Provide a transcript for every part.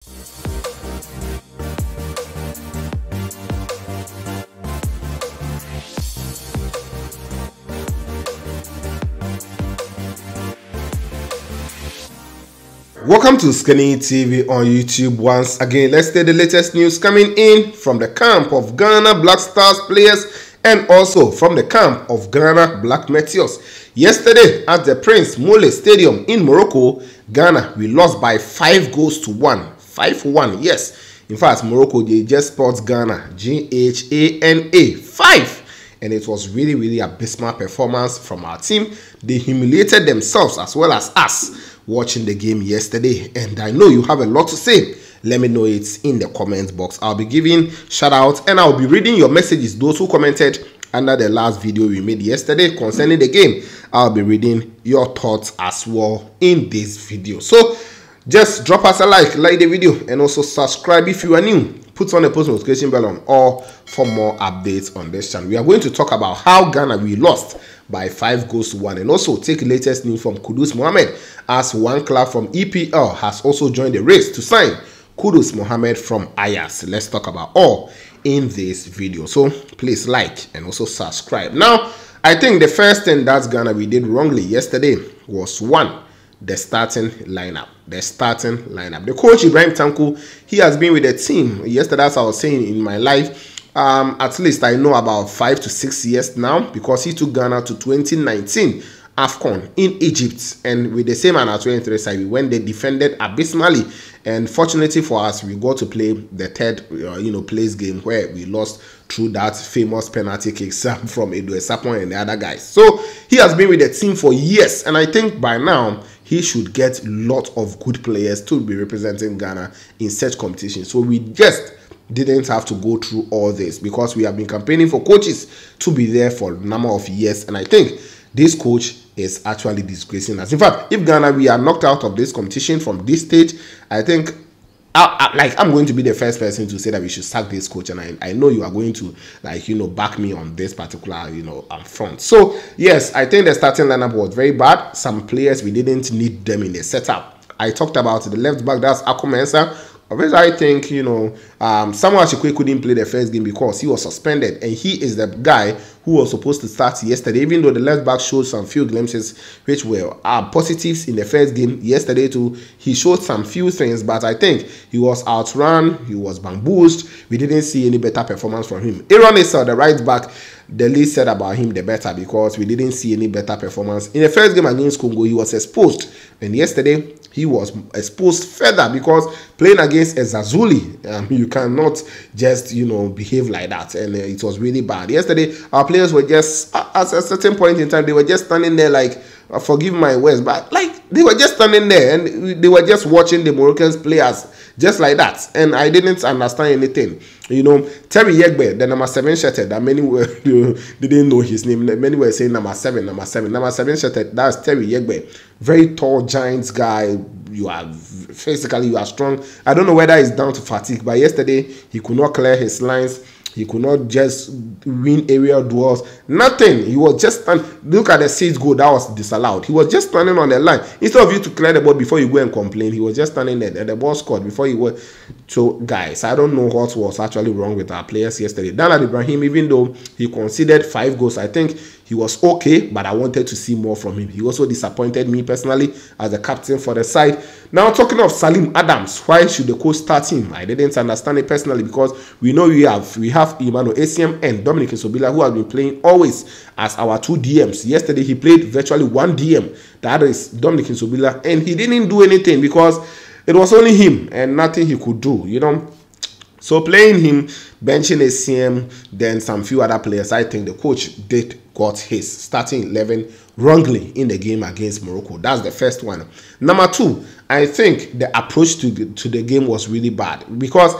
Welcome to OSIKANI TV on YouTube once again. Let's take the latest news coming in from the camp of Ghana Black Stars players and also from the camp of Ghana Black Meteors. Yesterday at the Prince Moulay Stadium in Morocco, Ghana, we lost by 5 goals to 1. 5-1, yes. In fact, Morocco, they just spelled Ghana, G-H-A-N-A, 5. And it was really abysmal performance from our team. They humiliated themselves as well as us watching the game yesterday, and I know you have a lot to say. Let me know it in the comment box. I'll be giving shout outs and I'll be reading your messages, those who commented under the last video we made yesterday concerning the game. I'll be reading your thoughts as well in this video. So just drop us a like the video, and also subscribe if you are new. Put on the post notification bell on all for more updates on this channel. We are going to talk about how Ghana we lost by 5 goals to 1, and also take latest news from Kudus Mohammed, as one club from EPL has also joined the race to sign Kudus Mohammed from Ajax. Let's talk about all in this video. So please like and also subscribe. Now, I think the first thing that Ghana we did wrongly yesterday was the starting lineup. The coach Ibrahim Tanko, he has been with the team. Yesterday, as I was saying, in my life, at least I know about 5 to 6 years now, because he took Ghana to 2019 AFCON in Egypt, and with the same under-23 side, when they defended abysmally, and fortunately for us, we got to play the third place game where we lost through that famous penalty kick from Edo Sapon and the other guys. So he has been with the team for years, and I think by now he should get a lot of good players to be representing Ghana in such competitions. So we just didn't have to go through all this, because we have been campaigning for coaches to be there for a number of years, and I think this coach is actually disgracing us. In fact, if Ghana we are knocked out of this competition from this stage, I think I'm going to be the first person to say that we should sack this coach, and I know you are going to back me on this particular front. So yes, I think the starting lineup was very bad. Some players we didn't need them in the setup. I talked about the left back, that's Akomensa. Obviously, I think Samuel Chikwe couldn't play the first game because he was suspended, and he is the guy who was supposed to start yesterday, even though the left back showed some few glimpses which were positives in the first game. Yesterday too, he showed some few things, but I think he was outrun, he was bamboozled. We didn't see any better performance from him. Aaron Issa, the right back, the least said about him the better, because we didn't see any better performance. In the first game against Congo, he was exposed, and yesterday he was exposed further, because playing against Ezazuli, you cannot just behave like that, and it was really bad. Yesterday our players were just at a certain point in time, they were just standing there like, forgive my words, but like they were just standing there and they were just watching the Moroccans players just like that, and I didn't understand anything. Terry Yegbe, the number 7 shirted, that many didn't know his name. Many were saying number 7 shirted. That's Terry Yegbe, very tall giant guy. You are physically, you are strong. I don't know whether it's down to fatigue, but yesterday he could not clear his lines. He could not just win aerial duels. Nothing. He was just look at the 6 goal that was disallowed. He was just standing on the line. Instead of you to clear the ball before you go and complain, he was just standing there and the ball scored before you were. So guys, I don't know what was actually wrong with our players yesterday. Danlad Ibrahim, even though he conceded 5 goals, I think he was okay, but I wanted to see more from him. He also disappointed me personally as the captain for the side. Now, talking of Salim Adams, why should the coach start him? I didn't understand it personally, because we know we have Emmanuel ACM and Dominic Nsobila, who have been playing always as our 2 DMs. Yesterday, he played virtually 1 DM. That is Dominic Nsobila, and he didn't do anything because it was only him and nothing he could do, So playing him, benching ACM, then some few other players, I think the coach got his starting 11 wrongly in the game against Morocco. That's the first one. Number 2, I think the approach to the game was really bad, because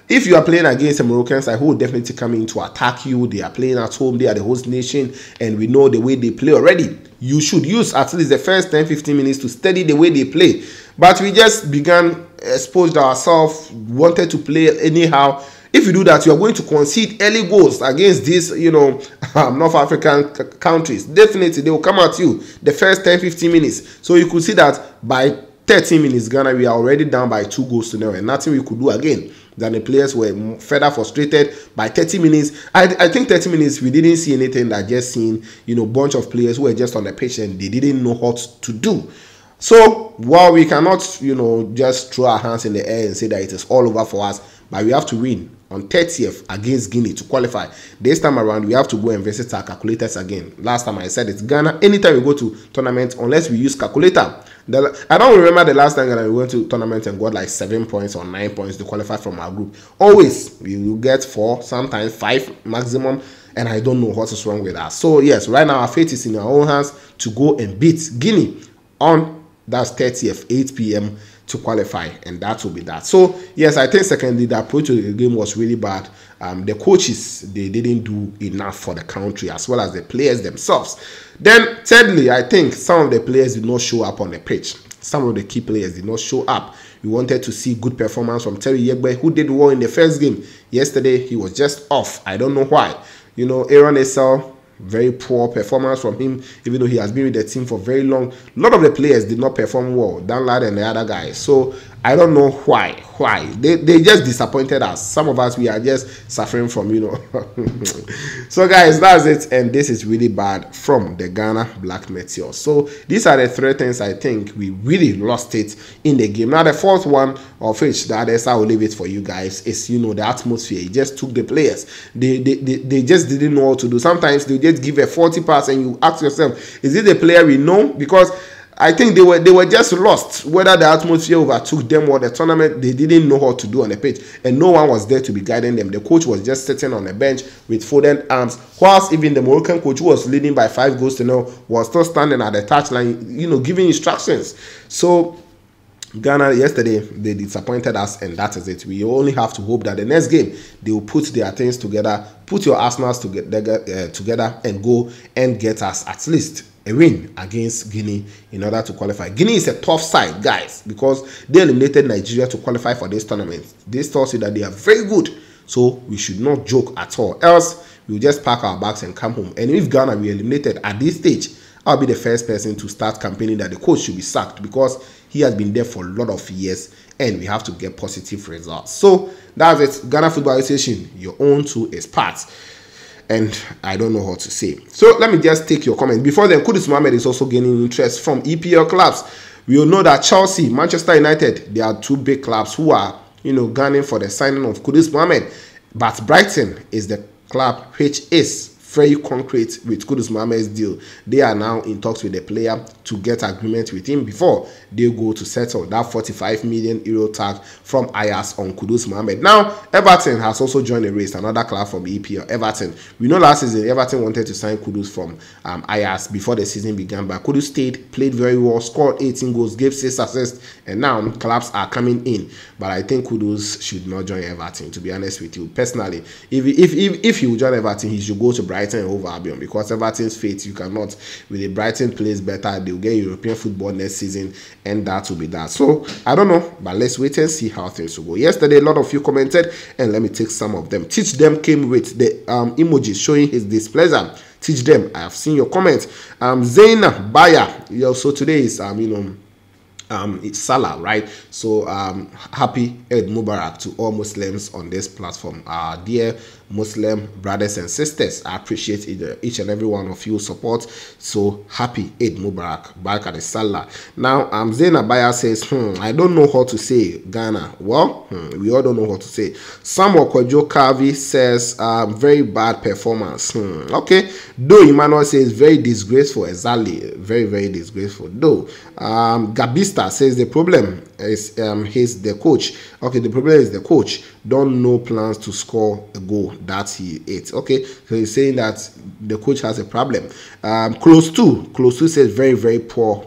if you are playing against the Moroccans, I will definitely come in to attack you. They are playing at home, they are the host nation, and we know the way they play already. You should use at least the first 10-15 minutes to study the way they play. But we just began, exposed ourselves, wanted to play anyhow. If you do that, you are going to concede early goals against these, North African countries. Definitely, they will come at you the first 10-15 minutes. So you could see that by 13 minutes, Ghana, we are already down by 2 goals to 0, and nothing we could do again. Then the players were further frustrated by 30 minutes. I think 30 minutes, we didn't see anything that just seen, bunch of players who were just on the pitch and they didn't know what to do. So, while we cannot, just throw our hands in the air and say that it is all over for us, but we have to win on 30th against Guinea to qualify. This time around, we have to go and visit our calculators again. Last time I said it's Ghana. Anytime we go to tournament, unless we use calculator. I don't remember the last time Ghana we went to tournament and got like 7 points or 9 points to qualify from our group. Always, we will get 4, sometimes 5 maximum. And I don't know what is wrong with us. So, yes, right now our fate is in our own hands to go and beat Guinea on that's 30th, 8 p.m. to qualify, and that will be that. So, yes, I think secondly, the approach to the game was really bad. The coaches, they didn't do enough for the country as well as the players themselves. Then, thirdly, I think some of the players did not show up on the pitch. Some of the key players did not show up. We wanted to see good performance from Terry Yegbe, who did well in the first game. Yesterday, he was just off. I don't know why. Aaron Esau, very poor performance from him, even though he has been with the team for very long. A lot of the players did not perform well, Dan Lad and the other guys. So I don't know why. They just disappointed us. Some of us, we are just suffering from, So guys, that's it. And this is really bad from the Ghana Black Meteors. So these are the 3 things I think we really lost it in the game. Now the fourth one, of which the others I will leave it for you guys, is the atmosphere. It just took the players. They just didn't know what to do. Sometimes they just give a 40 pass and you ask yourself, is it the player we know? Because I think they were just lost. Whether the atmosphere overtook them or the tournament, they didn't know what to do on the pitch, and no one was there to be guiding them. The coach was just sitting on the bench with folded arms, whilst even the Moroccan coach, who was leading by 5 goals to 0, was still standing at the touchline, giving instructions. So Ghana yesterday, they disappointed us, and that is it. We only have to hope that the next game they will put their things together, put your arsenals together, and go and get us at least a win against Guinea in order to qualify. Guinea is a tough side, guys, because they eliminated Nigeria to qualify for this tournament. This tells you that they are very good, so we should not joke at all. Else, we'll just pack our bags and come home. And if Ghana be eliminated at this stage, I'll be the first person to start campaigning that the coach should be sacked, because he has been there for a lot of years and we have to get positive results. So that's it. Ghana Football Association, your own to is part. And I don't know what to say. So let me just take your comment. Before then, Kudus Mohammed is also gaining interest from EPL clubs. We all know that Chelsea, Manchester United, they are 2 big clubs who are, gunning for the signing of Kudus Mohammed. But Brighton is the club which is very concrete with Kudus Mohammed's deal. They are now in talks with the player to get agreement with him before they go to settle that 45 million euro tag from Ajax on Kudus Mohammed. Now, Everton has also joined the race, another club from EPL. Everton. We know last season Everton wanted to sign Kudus from Ajax before the season began, but Kudus stayed, played very well, scored 18 goals, gave 6 assists, and now clubs are coming in. But I think Kudus should not join Everton, to be honest with you. Personally, if he will join Everton, he should go to Brighton over Albion, because Everton's fate, you cannot. With the Brighton plays better, they'll get European football next season, and that will be that. So I don't know, but let's wait and see how things will go. Yesterday, a lot of you commented, and let me take some of them. Teach Them came with the emojis showing his displeasure. Teach Them, I have seen your comments. Zaina Baya, so today is it's Salah, right? So happy Eid Mubarak to all Muslims on this platform. Dear Muslim brothers and sisters, I appreciate each and every one of you support. So happy Eid Mubarak, Barak at Salah. Now Zaina Baya says, I don't know how to say Ghana. Well, we all don't know what to say. Samuel Kojo Kavi says very bad performance. Okay, though Emmanuel says very disgraceful. Exactly, very, very disgraceful. Though Gabista says the problem is he's the coach. Okay, the problem is the coach don't know plans to score a goal that he ate. Okay, so he's saying that the coach has a problem. Close to says very, very poor.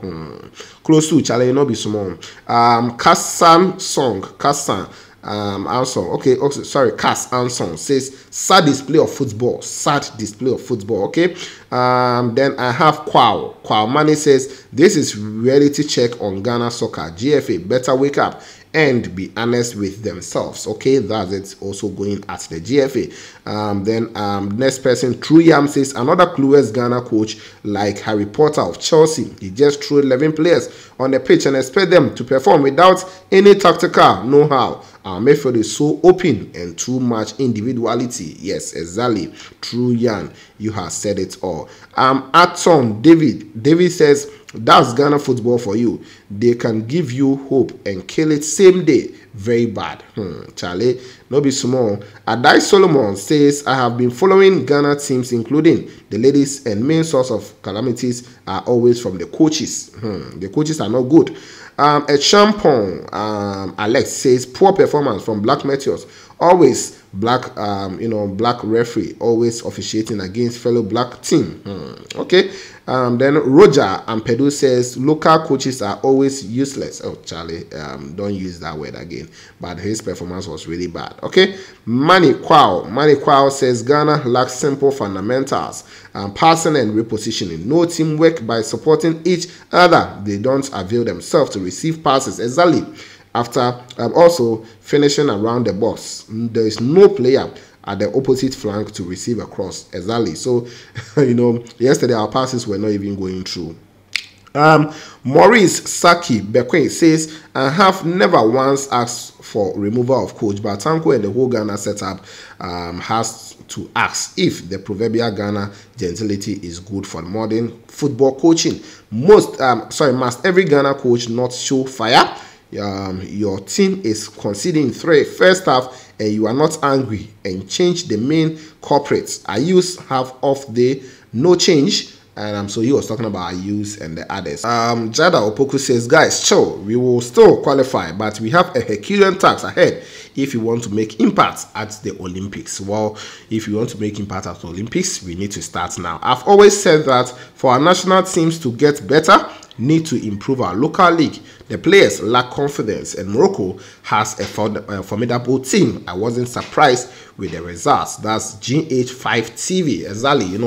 Close to Charlie no be small. Kassan Anson, okay, sorry, Cass Anson says sad display of football. Okay, then I have Kwao Mane says this is reality check on Ghana soccer. GFA better wake up and be honest with themselves. Okay, that's it. Also going at the GFA. Next person, True Yam says another clueless Ghana coach like Harry Potter of Chelsea. He just threw 11 players on the pitch and expect them to perform without any tactical know-how. Our midfield is so open and too much individuality. Yes, exactly. True Yan, you have said it all. Atom David says that's Ghana football for you. They can give you hope and kill it same day. Very bad. Charlie, no be small. Adai Solomon says I have been following Ghana teams, including the ladies, and main source of calamities are always from the coaches. The coaches are not good. A Champon Alex says poor performance from Black Meteors. Always black, black referee always officiating against fellow black team. Okay. Then Roger Ampedu says local coaches are always useless. Oh, Charlie, don't use that word again. But his performance was really bad. Okay. Manny Kwao says Ghana lacks simple fundamentals, passing and repositioning. No teamwork by supporting each other. They don't avail themselves to receive passes. Exactly. After also finishing around the box, there is no player at the opposite flank to receive a cross. Exactly. So, yesterday our passes were not even going through. Maurice Saki Bekwe says, I have never once asked for removal of coach, but Tanko and the whole Ghana setup has to ask if the proverbial Ghana gentility is good for modern football coaching. Must every Ghana coach not show fire? Your team is conceding 3 first half and you are not angry and change the main culprits. Ayus have off day, no change. And so he was talking about Ayus and the others. Jada Opoku says, guys, chill, we will still qualify, but we have a Herculean task ahead if you want to make impact at the Olympics. Well, if you want to make impact at the Olympics, we need to start now. I've always said that for our national teams to get better, need to improve our local league. The players lack confidence and Morocco has a formidable team. I wasn't surprised with the results. That's GH5 TV. Exactly,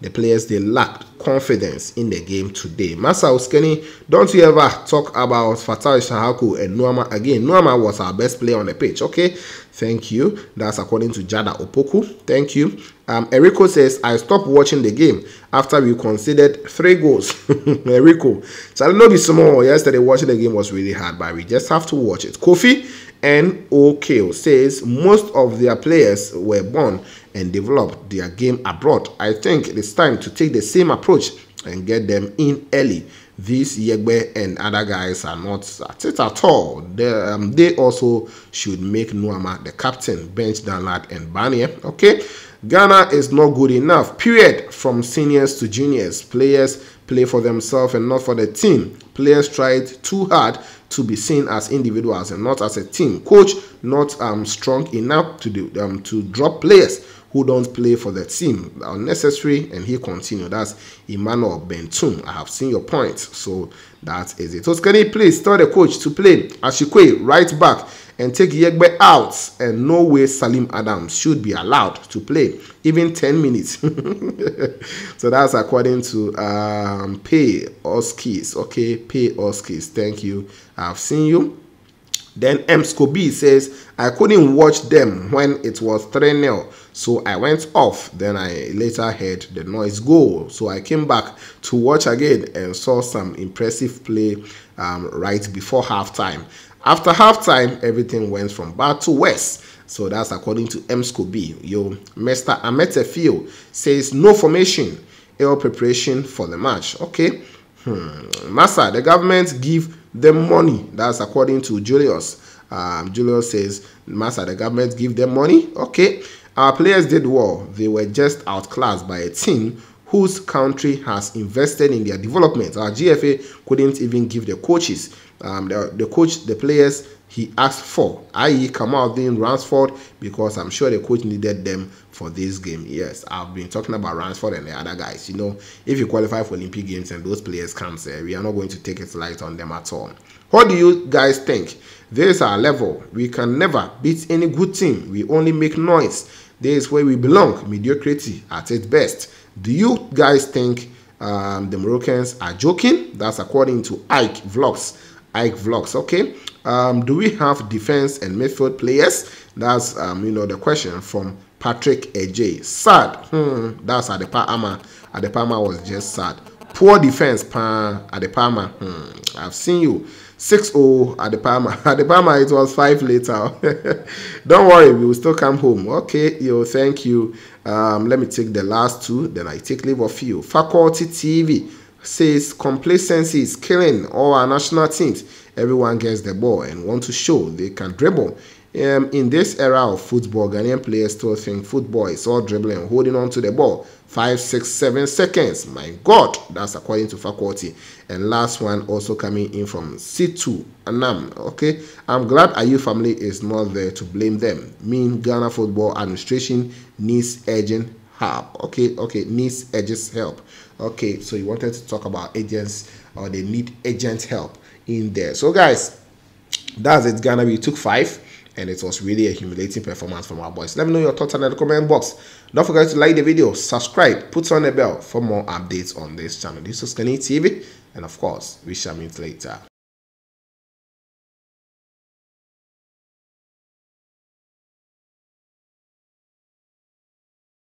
the players, they lacked confidence in the game today. Masa OSIKANI, don't you ever talk about Fatai Shahaku and Nuama again. Nuama was our best player on the pitch. Okay, thank you. That's according to Jada Opoku. Thank you. Eriko says, I stopped watching the game after we conceded 3 goals. Eriko, so I know be small. Yesterday watching the game was really hard, but we just have to watch it. Kofi NOK says most of their players were born and developed their game abroad. I think it's time to take the same approach and get them in early. These Yegbe and other guys are not at it at all. They also should make Nuama the captain, bench Danlad and Barnier. Okay, Ghana is not good enough, period. From seniors to juniors, players play for themselves and not for the team. Players tried too hard to be seen as individuals and not as a team. Coach not strong enough to drop players who don't play for the team. Unnecessary. And he continued. That's Emmanuel Bentum. I have seen your point. So that is it. OSIKANI, please tell the coach to play Ashikwe right back and take Yegbe out. And no way Salim Adams should be allowed to play even 10 minutes. So that's according to Pay Oskis. Okay, Pay Oskis. Thank you. I've seen you. Then Mscoby says, I couldn't watch them when it was 3-0. So I went off. Then I later heard the noise go. So I came back to watch again and saw some impressive play right before halftime. After halftime, everything went from bad to worse. So that's according to Mscoby. Yo, Mr. Ametefio says, no formation, ill preparation for the match. Okay. Massa, the government give them money. That's according to Julius. Julius says, Massa, the government give them money. Okay. Our players did well. They were just outclassed by a team whose country has invested in their development. Our GFA couldn't even give the coaches, the players he asked for, i.e. Kamaldeen, Ransford, because I'm sure the coach needed them for this game. Yes, I've been talking about Ransford and the other guys. If you qualify for Olympic Games and those players come, we are not going to take it light on them at all. What do you guys think? This is our level. We can never beat any good team. We only make noise. This is where we belong. Mediocrity at its best. Do you guys think the Moroccans are joking? That's according to Ike Vlogs. Ike Vlogs. Okay, do we have defense and midfield players? That's the question from Patrick AJ. Sad. That's Adepa Ama. Adepa was just sad. Poor defense, Adepa. I've seen you. 6-0 Adepa. Adepa, it was 5 later. Don't worry, we will still come home. Okay, thank you. Let me take the last 2, then I take leave of you. Faculty TV says complacency is killing all our national teams. Everyone gets the ball and want to show they can dribble. In this era of football, Ghanaian players still think football is all dribbling and holding on to the ball 5, 6, 7 seconds. My God, that's according to Faculty. And last one also coming in from C2 Anam. Okay, I'm glad Ayu family is not there to blame them. Mean Ghana Football Administration needs urgent help. Okay, needs urgent help. Okay, so you wanted to talk about agents, or they need urgent help in there. So guys, that's it. Ghana, we took 5. And it was really a humiliating performance from our boys. Let me know your thoughts in the comment box. Don't forget to like the video, subscribe, put on the bell for more updates on this channel. This is OSIKANI TV, and of course, we shall meet later.